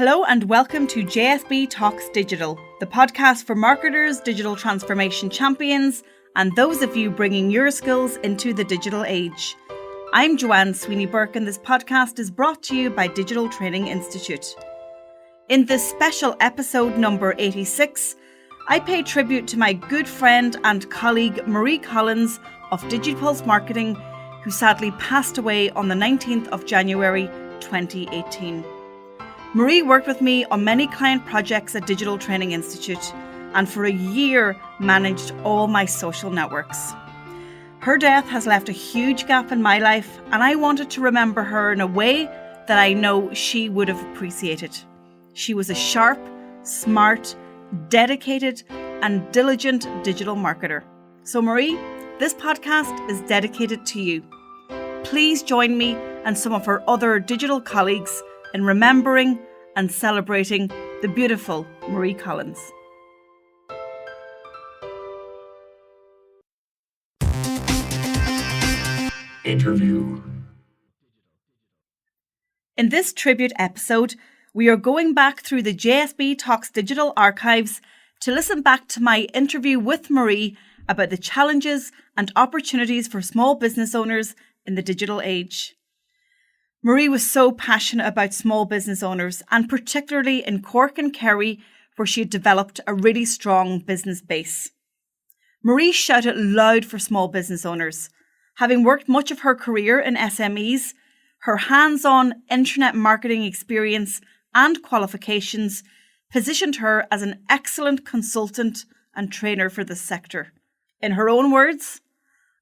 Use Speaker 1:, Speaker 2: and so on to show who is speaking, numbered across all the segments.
Speaker 1: Hello and welcome to JSB Talks Digital, the podcast for marketers, digital transformation champions, and those of you bringing your skills into the digital age. I'm Joanne Sweeney-Burke and this podcast is brought to you by Digital Training Institute. In this special episode number 86, I pay tribute to my good friend and colleague Marie Collins of DigiPulse Marketing, who sadly passed away on the 19th of January 2018. Marie worked with me on many client projects at Digital Training Institute and for a year managed all my social networks. Her death has left a huge gap in my life and I wanted to remember her in a way that I know she would have appreciated. She was a sharp, smart, dedicated and diligent digital marketer. So Marie, this podcast is dedicated to you. Please join me and some of her other digital colleagues in remembering and celebrating the beautiful Marie Collins.
Speaker 2: Interview.
Speaker 1: In this tribute episode, we are going back through the JSB Talks Digital archives to listen back to my interview with Marie about the challenges and opportunities for small business owners in the digital age. Marie was so passionate about small business owners and particularly in Cork and Kerry, where she had developed a really strong business base. Marie shouted loud for small business owners. Having worked much of her career in SMEs, her hands-on internet marketing experience and qualifications positioned her as an excellent consultant and trainer for this sector. In her own words,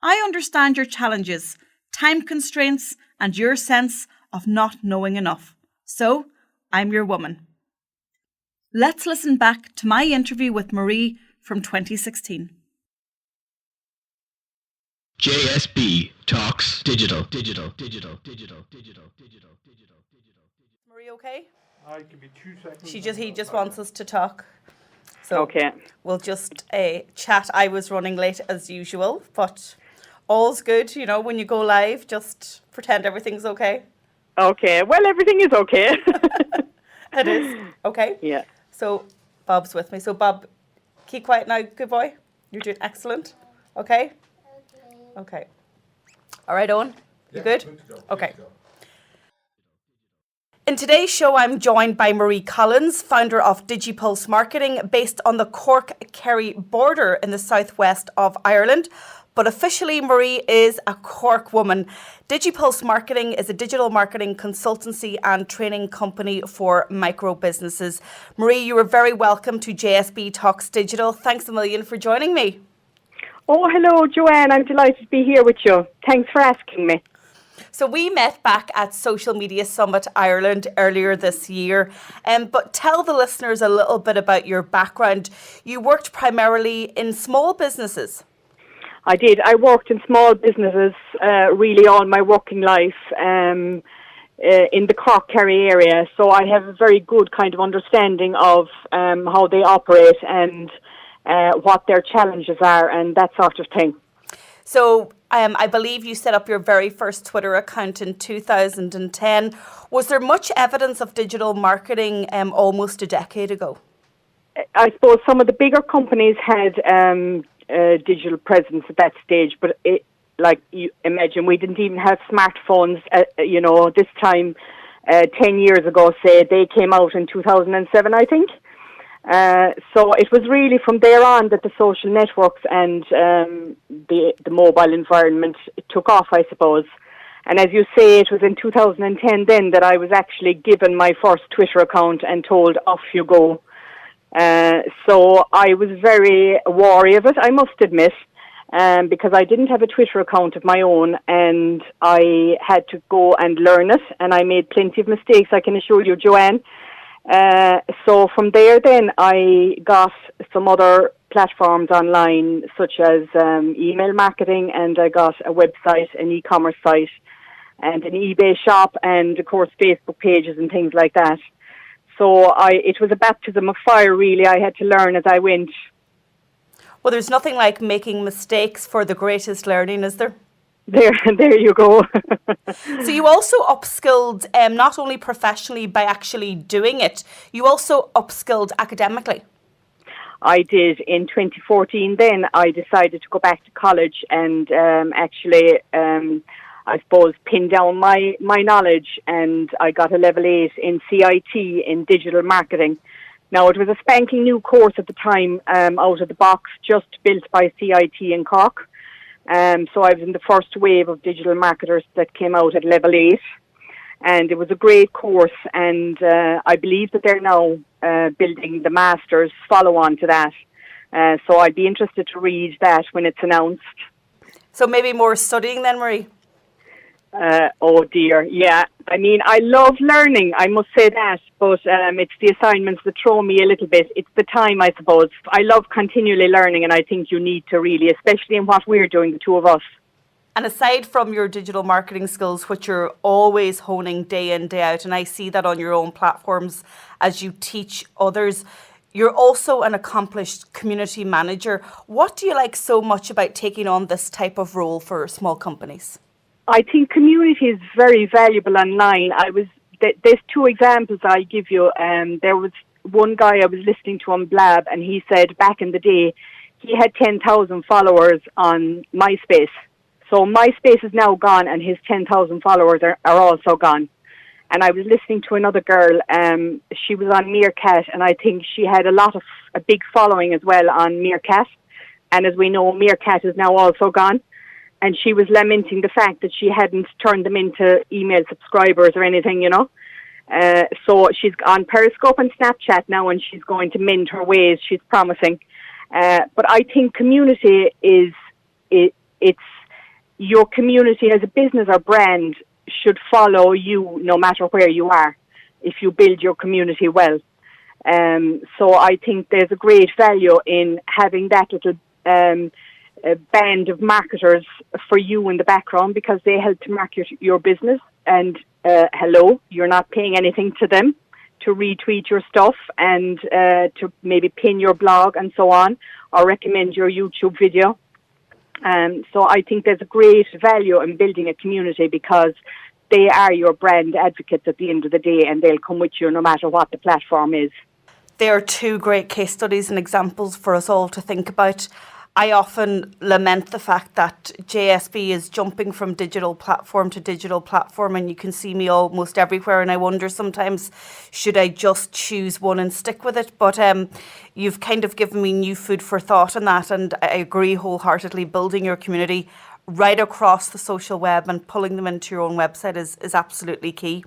Speaker 1: "I understand your challenges, time constraints, and your sense of not knowing enough. So, I'm your woman." Let's listen back to my interview with Marie from 2016.
Speaker 2: JSB Talks Digital.
Speaker 1: Marie, okay?
Speaker 3: I can be 2 seconds.
Speaker 1: He just wants us to talk. So
Speaker 4: Okay.
Speaker 1: we'll just chat. I was running late as usual, but all's good, you know, when you go live, just pretend everything's okay.
Speaker 4: Okay. Well, everything is okay.
Speaker 1: It is. Okay.
Speaker 4: Yeah.
Speaker 1: So Bob's with me. So Bob, keep quiet now, good boy. You're doing excellent. Okay? Okay. All right, Owen, you good? Okay. In today's show, I'm joined by Marie Collins, founder of DigiPulse Marketing, based on the Cork-Kerry border in the southwest of Ireland. But officially, Marie is a Cork woman. DigiPulse Marketing is a digital marketing consultancy and training company for micro businesses. Marie, you are very welcome to JSB Talks Digital. Thanks a million for joining me.
Speaker 4: Oh, hello, Joanne. I'm delighted to be here with you. Thanks for asking me.
Speaker 1: So we met back at Social Media Summit Ireland earlier this year. But tell the listeners a little bit about your background. You worked primarily in small businesses.
Speaker 4: I did. I worked in small businesses really all my working life in the Cork-Kerry area. So I have a very good kind of understanding of how they operate and what their challenges are and that sort of thing.
Speaker 1: So I believe you set up your very first Twitter account in 2010. Was there much evidence of digital marketing almost a decade ago?
Speaker 4: I suppose some of the bigger companies had digital presence at that stage, but like you imagine, we didn't even have smartphones, this time 10 years ago, say. They came out in 2007, I think. So it was really from there on that the social networks and the mobile environment took off, I suppose. And as you say, it was in 2010 then that I was actually given my first Twitter account and told, off you go. So I was very wary of it, I must admit, because I didn't have a Twitter account of my own and I had to go and learn it, and I made plenty of mistakes, I can assure you, Joanne. So from there then I got some other platforms online such as email marketing, and I got a website, an e-commerce site and an eBay shop, and of course Facebook pages and things like that. So it was a baptism of fire, really. I had to learn as I went.
Speaker 1: Well, there's nothing like making mistakes for the greatest learning, is there?
Speaker 4: There you go.
Speaker 1: So you also upskilled not only professionally by actually doing it, you also upskilled academically.
Speaker 4: I did in 2014. Then I decided to go back to college and I suppose, pin down my knowledge, and I got a level 8 in CIT in digital marketing. Now, it was a spanking new course at the time, out of the box, just built by CIT in Cork. So I was in the first wave of digital marketers that came out at level 8. And it was a great course, and I believe that they're now building the master's follow-on to that. So I'd be interested to read that when it's announced.
Speaker 1: So maybe more studying then, Marie?
Speaker 4: Oh dear, yeah. I mean, I love learning, I must say that, but it's the assignments that throw me a little bit. It's the time, I suppose. I love continually learning, and I think you need to really, especially in what we're doing, the two of us.
Speaker 1: And aside from your digital marketing skills, which you're always honing day in, day out, and I see that on your own platforms as you teach others, you're also an accomplished community manager. What do you like so much about taking on this type of role for small companies?
Speaker 4: I think community is very valuable online. There's two examples I give you. There was one guy I was listening to on Blab, and he said back in the day he had 10,000 followers on MySpace. So MySpace is now gone, and his 10,000 followers are also gone. And I was listening to another girl. She was on Meerkat, and I think she had a big following as well on Meerkat. And as we know, Meerkat is now also gone. And she was lamenting the fact that she hadn't turned them into email subscribers or anything, So she's on Periscope and Snapchat now, and she's going to mend her ways, she's promising. But I think community it's your community as a business or brand should follow you no matter where you are if you build your community well. So I think there's a great value in having that little a band of marketers for you in the background, because they help to market your business. And hello, you're not paying anything to them to retweet your stuff and to maybe pin your blog and so on, or recommend your YouTube video. So I think there's a great value in building a community, because they are your brand advocates at the end of the day, and they'll come with you no matter what the platform is.
Speaker 1: They are two great case studies and examples for us all to think about. I often lament the fact that JSB is jumping from digital platform to digital platform, and you can see me almost everywhere, and I wonder sometimes, should I just choose one and stick with it? But you've kind of given me new food for thought on that, and I agree wholeheartedly. Building your community right across the social web and pulling them into your own website is absolutely key.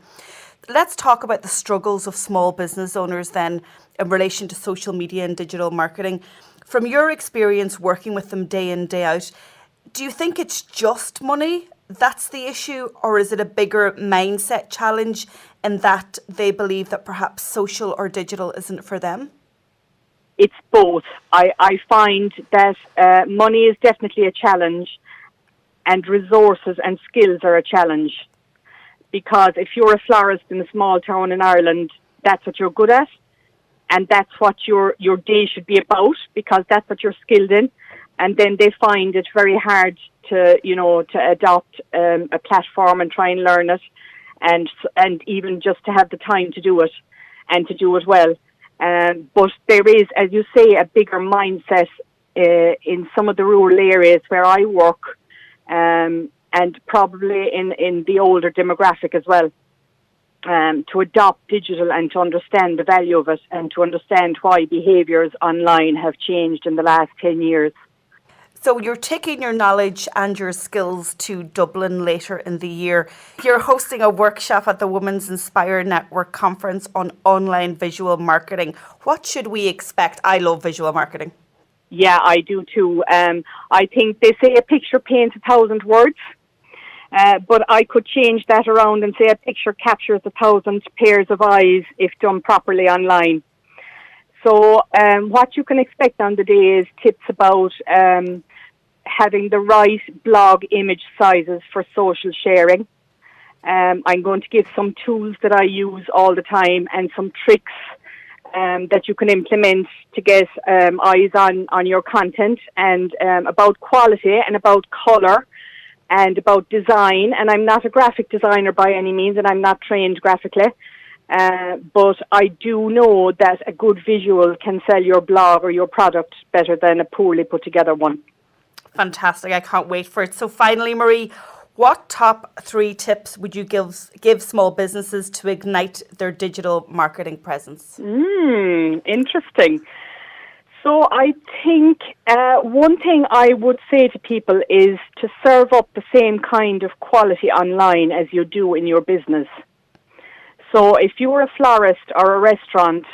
Speaker 1: Let's talk about the struggles of small business owners then in relation to social media and digital marketing. From your experience working with them day in, day out, do you think it's just money that's the issue, or is it a bigger mindset challenge in that they believe that perhaps social or digital isn't for them?
Speaker 4: It's both. I find that money is definitely a challenge, and resources and skills are a challenge. Because if you're a florist in a small town in Ireland, that's what you're good at. And that's what your day should be about, because that's what you're skilled in. And then they find it very hard to adopt a platform and try and learn it, and even just to have the time to do it and to do it well. But there is, as you say, a bigger mindset in some of the rural areas where I work, and probably in the older demographic as well. To adopt digital and to understand the value of it, and to understand why behaviours online have changed in the last 10 years.
Speaker 1: So you're taking your knowledge and your skills to Dublin later in the year. You're hosting a workshop at the Women's Inspire Network conference on online visual marketing. What should we expect? I love visual marketing.
Speaker 4: Yeah, I do too. I think they say a picture paints 1,000 words. But I could change that around and say a picture captures 1,000 pairs of eyes if done properly online. So what you can expect on the day is tips about having the right blog image sizes for social sharing. I'm going to give some tools that I use all the time and some tricks that you can implement to get eyes on your content, and about quality and about colour. and about design. And I'm not a graphic designer by any means, and I'm not trained graphically. But I do know that a good visual can sell your blog or your product better than a poorly put together one.
Speaker 1: Fantastic. I can't wait for it. So finally, Marie, what top 3 tips would you give small businesses to ignite their digital marketing presence?
Speaker 4: Interesting. So I think one thing I would say to people is to serve up the same kind of quality online as you do in your business. So if you're a florist or a restaurant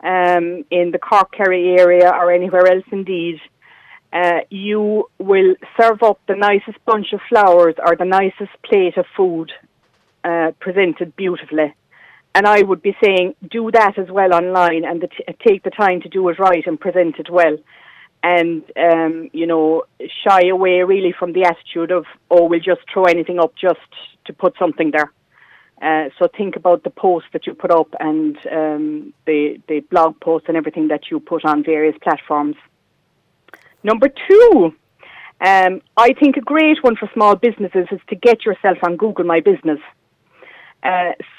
Speaker 4: in the Cork Kerry area or anywhere else indeed, you will serve up the nicest bunch of flowers or the nicest plate of food presented beautifully. And I would be saying, do that as well online and take the time to do it right and present it well. And, shy away really from the attitude of, we'll just throw anything up just to put something there. So think about the posts that you put up and the blog posts and everything that you put on various platforms. Number 2, I think a great one for small businesses is to get yourself on Google My Business.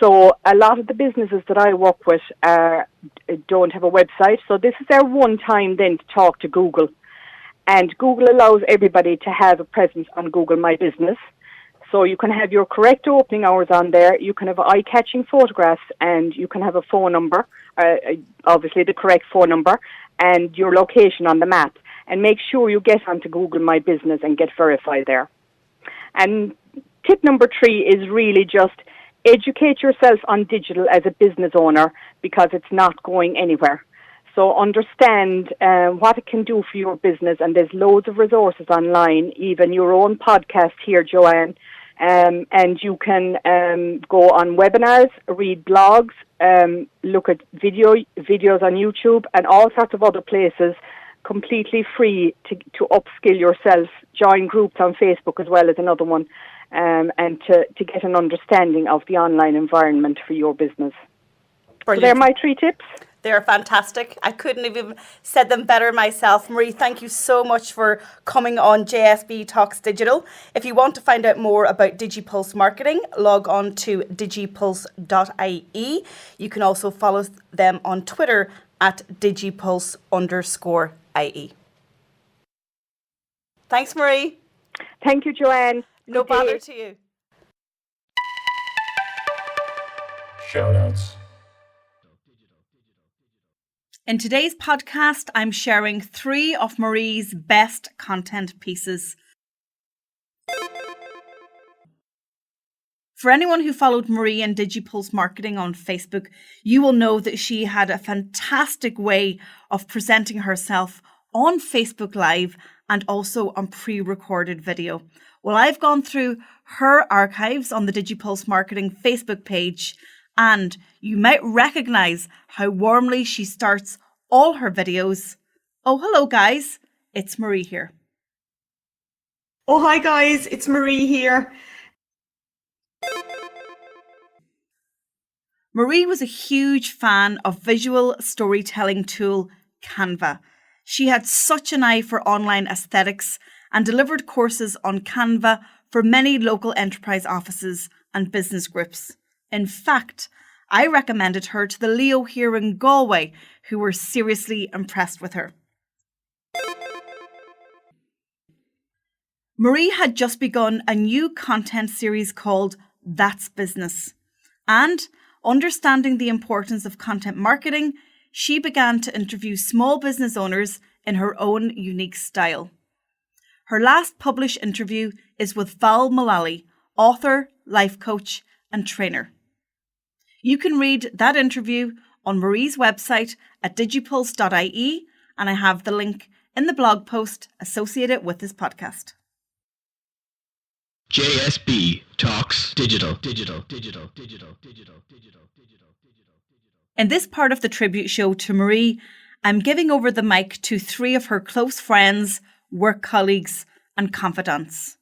Speaker 4: So a lot of the businesses that I work with don't have a website, so this is their one time then to talk to Google. And Google allows everybody to have a presence on Google My Business. So you can have your correct opening hours on there, you can have eye-catching photographs, and you can have a phone number, obviously the correct phone number, and your location on the map. And make sure you get onto Google My Business and get verified there. And tip number 3 is really just educate yourself on digital as a business owner, because it's not going anywhere. So understand what it can do for your business, and there's loads of resources online, even your own podcast here, Joanne. And you can go on webinars, read blogs, look at videos on YouTube and all sorts of other places, completely free to upskill yourself. Join groups on Facebook as well as another one, and to get an understanding of the online environment for your business. Brilliant. So they're my 3 tips.
Speaker 1: They're fantastic. I couldn't have even said them better myself. Marie, thank you so much for coming on JSB Talks Digital. If you want to find out more about DigiPulse marketing, log on to digipulse.ie. You can also follow them on Twitter at digipulse_IE. Thanks, Marie.
Speaker 4: Thank you, Joanne.
Speaker 1: No bother to you.
Speaker 2: Shoutouts.
Speaker 1: In today's podcast, I'm sharing 3 of Marie's best content pieces. For anyone who followed Marie and DigiPulse Marketing on Facebook, you will know that she had a fantastic way of presenting herself on Facebook Live and also on pre-recorded video. Well, I've gone through her archives on the DigiPulse Marketing Facebook page, and you might recognise how warmly she starts all her videos. Oh, hello guys, it's Marie here.
Speaker 3: Oh, hi guys, it's Marie here.
Speaker 1: Marie was a huge fan of visual storytelling tool Canva. She had such an eye for online aesthetics and delivered courses on Canva for many local enterprise offices and business groups. In fact, I recommended her to the Leo here in Galway, who were seriously impressed with her. Marie had just begun a new content series called That's Business. And understanding the importance of content marketing, she began to interview small business owners in her own unique style. Her last published interview is with Val Mullally, author, life coach, and trainer. You can read that interview on Marie's website at digipulse.ie, and I have the link in the blog post associated with this podcast.
Speaker 2: JSB Talks Digital.
Speaker 1: In this part of the tribute show to Marie, I'm giving over the mic to 3 of her close friends, work colleagues, and confidants.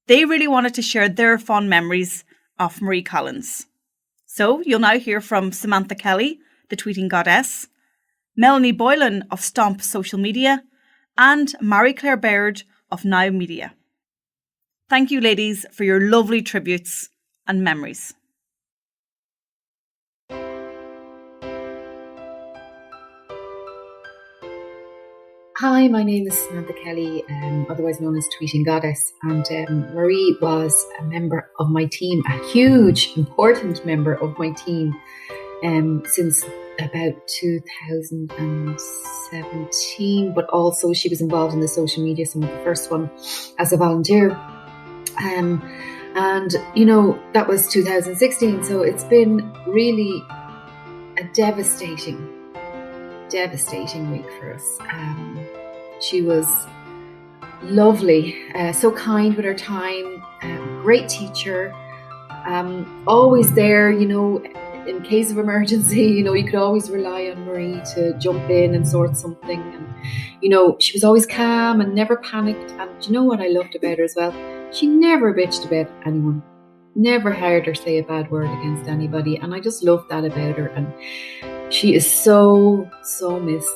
Speaker 1: They really wanted to share their fond memories of Marie Collins. So you'll now hear from Samantha Kelly, the tweeting goddess, Melanie Boylan of Stomp Social Media, and Marie-Claire Baird of Now Media. Thank you, ladies, for your lovely tributes and memories.
Speaker 5: Hi, my name is Samantha Kelly, otherwise known as Tweeting Goddess, and Marie was a member of my team, a huge, important member of my team since about 2017, but also she was involved in the social media summit, the first one, as a volunteer. And, that was 2016, so it's been really a devastating week for us. She was lovely, so kind with her time, great teacher, always there, in case of emergency, you could always rely on Marie to jump in and sort something. And, she was always calm and never panicked. And do you know what I loved about her as well? She never bitched about anyone, never heard her say a bad word against anybody. And I just loved that about her. And she is so, so missed.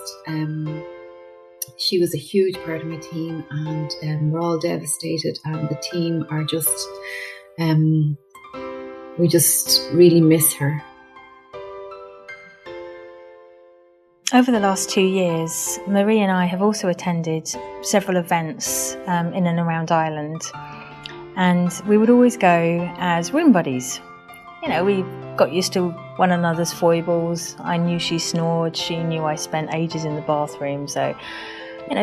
Speaker 5: She was a huge part of my team, and we're all devastated. And the team are just, we just really miss her.
Speaker 6: Over the last 2 years, Marie and I have also attended several events in and around Ireland, and we would always go as room buddies. We got used to one another's foibles. I knew she snored, she knew I spent ages in the bathroom, so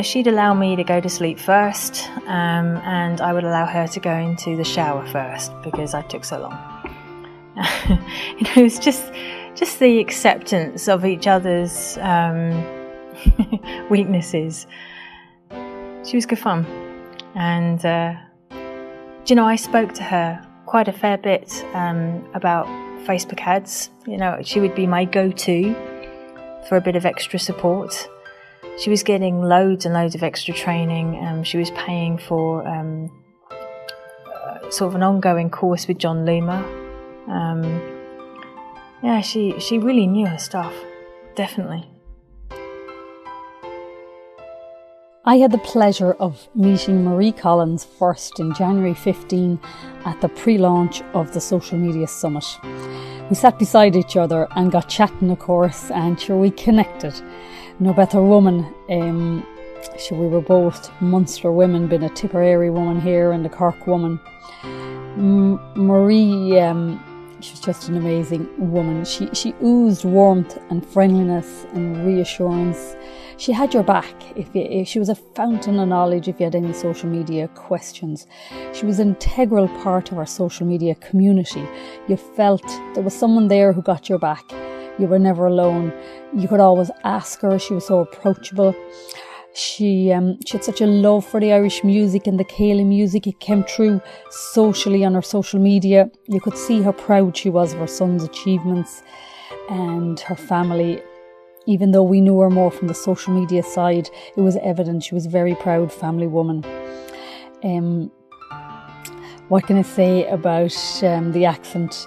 Speaker 6: she'd allow me to go to sleep first, and I would allow her to go into the shower first because I took so long. It was just the acceptance of each other's weaknesses. She was good fun. And, I spoke to her quite a fair bit about Facebook ads. She would be my go-to for a bit of extra support. She was getting loads and loads of extra training. She was paying for sort of an ongoing course with John Loomer. She really knew her stuff, definitely.
Speaker 7: I had the pleasure of meeting Marie Collins first in January 15 at the pre-launch of the Social Media Summit. We sat beside each other and got chatting, of course, and sure, we connected. No better woman. We were both Munster women, being a Tipperary woman here and a Cork woman. Marie, she was just an amazing woman. She oozed warmth and friendliness and reassurance. She had your back. If she was a fountain of knowledge if you had any social media questions. She was an integral part of our social media community. You felt there was someone there who got your back. You were never alone. You could always ask her. She was so approachable. She had such a love for the Irish music and the Caelan music. It came through socially on her social media. You could see how proud she was of her son's achievements and her family. Even though we knew her more from the social media side, it was evident she was a very proud family woman. What can I say about the accent?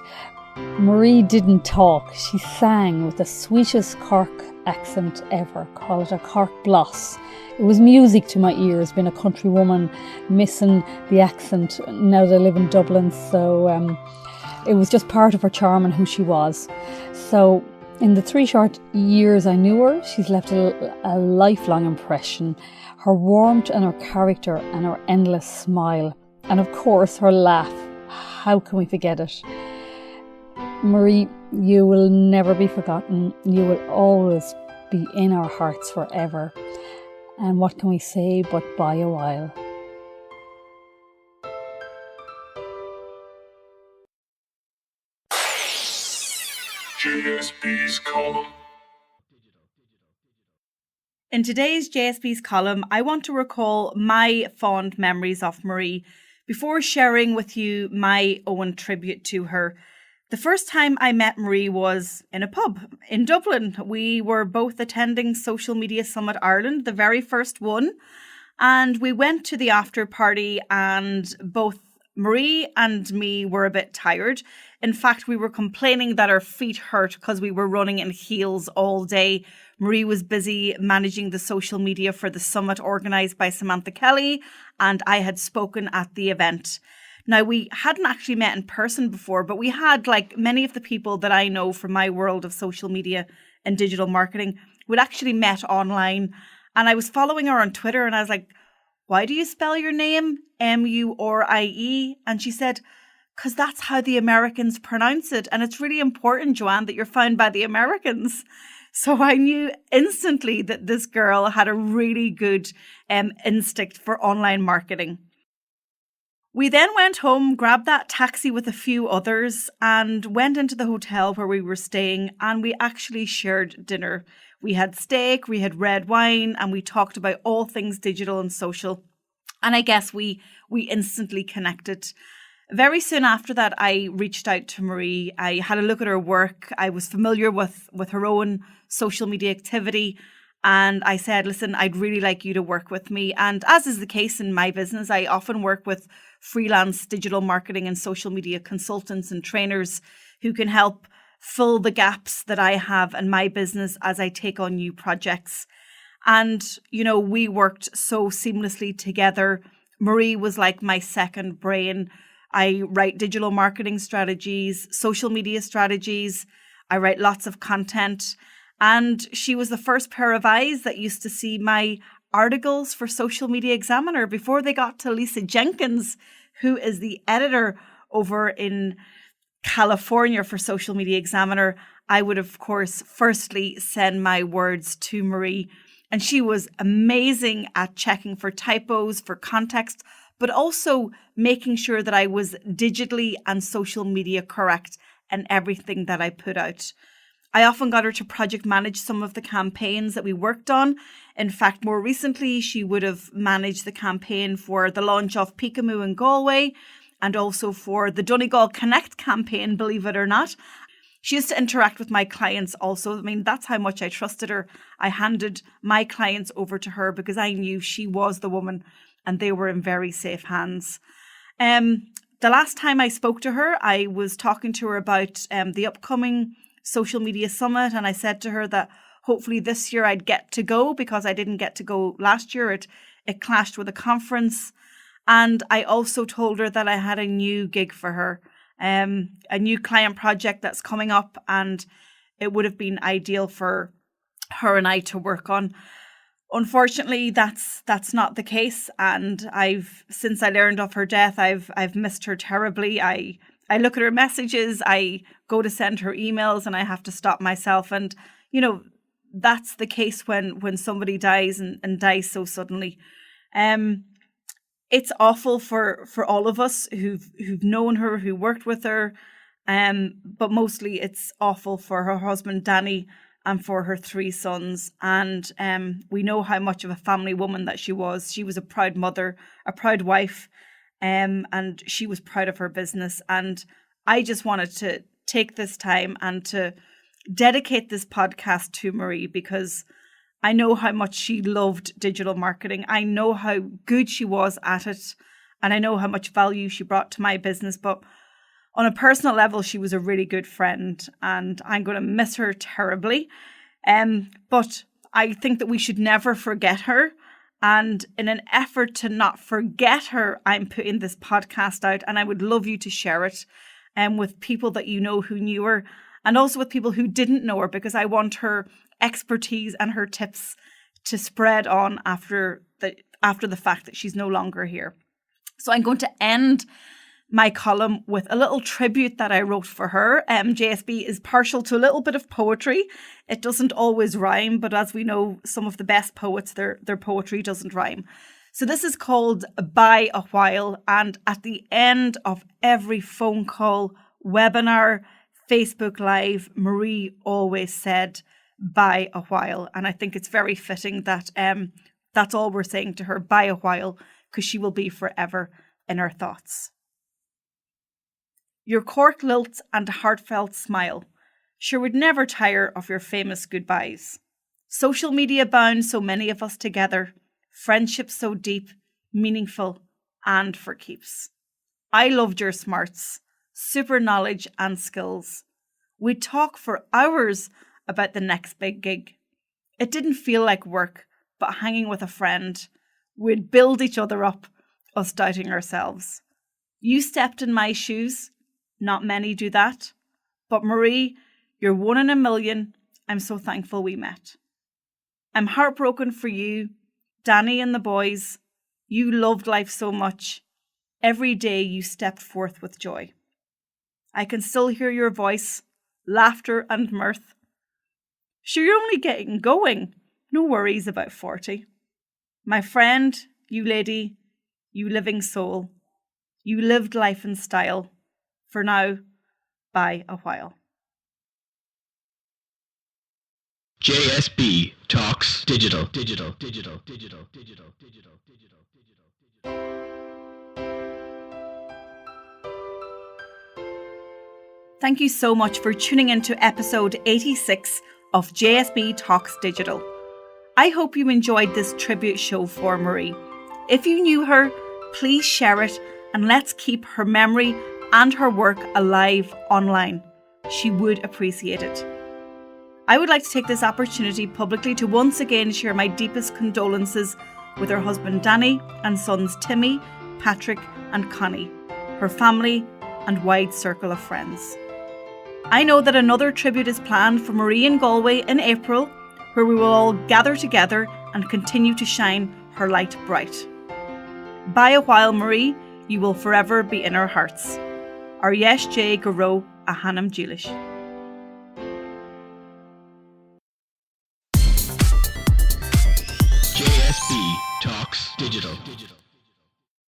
Speaker 7: Marie didn't talk. She sang with the sweetest Cork accent ever. Call it a Cork gloss. It was music to my ears, being a country woman, missing the accent now that I live in Dublin. So it was just part of her charm and who she was. So in the 3 short years I knew her, she's left a lifelong impression. Her warmth and her character and her endless smile. And of course her laugh. How can we forget it? Marie, you will never be forgotten. You will always be in our hearts forever. And what can we say but bye a while?
Speaker 8: JSB's column.
Speaker 1: In today's JSB's column, I want to recall my fond memories of Marie before sharing with you my own tribute to her. The first time I met Marie was in a pub in Dublin. We were both attending Social Media Summit Ireland, the very first one, and we went to the after party, and both Marie and me were a bit tired. In fact, we were complaining that our feet hurt because we were running in heels all day. Marie was busy managing the social media for the summit organised by Samantha Kelly, and I had spoken at the event. Now, we hadn't actually met in person before, but we had, like many of the people that I know from my world of social media and digital marketing, we'd actually met online. And I was following her on Twitter and I was like, why do you spell your name Murie? And she said, because that's how the Americans pronounce it. And it's really important, Joanne, that you're found by the Americans. So I knew instantly that this girl had a really good instinct for online marketing. We then went home, grabbed that taxi with a few others and went into the hotel where we were staying, and we actually shared dinner. We had steak, we had red wine, and we talked about all things digital and social. And I guess we instantly connected. Very soon after that, I reached out to Marie. I had a look at her work. I was familiar with her own social media activity. And I said, listen, I'd really like you to work with me. And as is the case in my business, I often work with freelance digital marketing and social media consultants and trainers who can help fill the gaps that I have in my business as I take on new projects. And, you know, we worked so seamlessly together. Marie was like my second brain. I write digital marketing strategies, social media strategies. I write lots of content. And she was the first pair of eyes that used to see my articles for Social Media Examiner before they got to Lisa Jenkins, who is the editor over in California for Social Media Examiner. I would, of course, firstly send my words to Marie. And she was amazing at checking for typos, for context, but also making sure that I was digitally and social media correct in everything that I put out. I often got her to project manage some of the campaigns that we worked on. In fact, more recently, she would have managed the campaign for the launch of Peekamoo in Galway and also for the Donegal Connect campaign, believe it or not. She used to interact with my clients also. I mean, that's how much I trusted her. I handed my clients over to her because I knew she was the woman and they were in very safe hands. The last time I spoke to her, I was talking to her about the upcoming Social Media Summit. And I said to her that hopefully this year I'd get to go because I didn't get to go last year. It clashed with a conference. And I also told her that I had a new gig for her. A new client project that's coming up, and it would have been ideal for her and I to work on. Unfortunately, that's not the case, and since I learned of her death, I've missed her terribly. I look at her messages, I go to send her emails, and I have to stop myself. And you know, that's the case when somebody dies and dies so suddenly. It's awful for all of us who've known her, who worked with her, but mostly it's awful for her husband, Danny, and for her 3 sons. And we know how much of a family woman that she was. She was a proud mother, a proud wife, and she was proud of her business. And I just wanted to take this time and to dedicate this podcast to Marie because I know how much she loved digital marketing. I know how good she was at it. And I know how much value she brought to my business. But on a personal level, she was a really good friend. And I'm going to miss her terribly. But I think that we should never forget her. And in an effort to not forget her, I'm putting this podcast out. And I would love you to share it with people that you know who knew her. And also with people who didn't know her, because I want her expertise and her tips to spread on after the fact that she's no longer here. So I'm going to end my column with a little tribute that I wrote for her. JSB is partial to a little bit of poetry. It doesn't always rhyme, but as we know, some of the best poets, their poetry doesn't rhyme. So this is called By a While. And at the end of every phone call, webinar, Facebook Live, Marie always said, by a while. And I think it's very fitting that that's all we're saying to her, by a while, because she will be forever in our thoughts. Your cork lilts and a heartfelt smile sure would never tire of your famous goodbyes. Social media bound so many of us together, friendships so deep, meaningful, and for keeps. I loved your smarts, super knowledge and skills. We'd talk for hours about the next big gig. It didn't feel like work, but hanging with a friend. We'd build each other up, us doubting ourselves. You stepped in my shoes. Not many do that. But Marie, you're one in a million. I'm so thankful we met. I'm heartbroken for you, Danny and the boys. You loved life so much. Every day you stepped forth with joy. I can still hear your voice, laughter and mirth. Sure, you're only getting going. No worries about 40. My friend, you lady, you living soul. You lived life in style. For now, bye a while.
Speaker 2: JSB Talks Digital.
Speaker 1: Thank you so much for tuning into episode 86 of JSB Talks Digital. I hope you enjoyed this tribute show for Marie. If you knew her, please share it and let's keep her memory and her work alive online. She would appreciate it. I would like to take this opportunity publicly to once again share my deepest condolences with her husband Danny and sons Timmy, Patrick and Connie, her family and wide circle of friends. I know that another tribute is planned for Marie in Galway in April, where we will all gather together and continue to shine her light bright. Bye a while, Marie, you will forever be in our hearts. Ar yes J go ro a hanam Julish.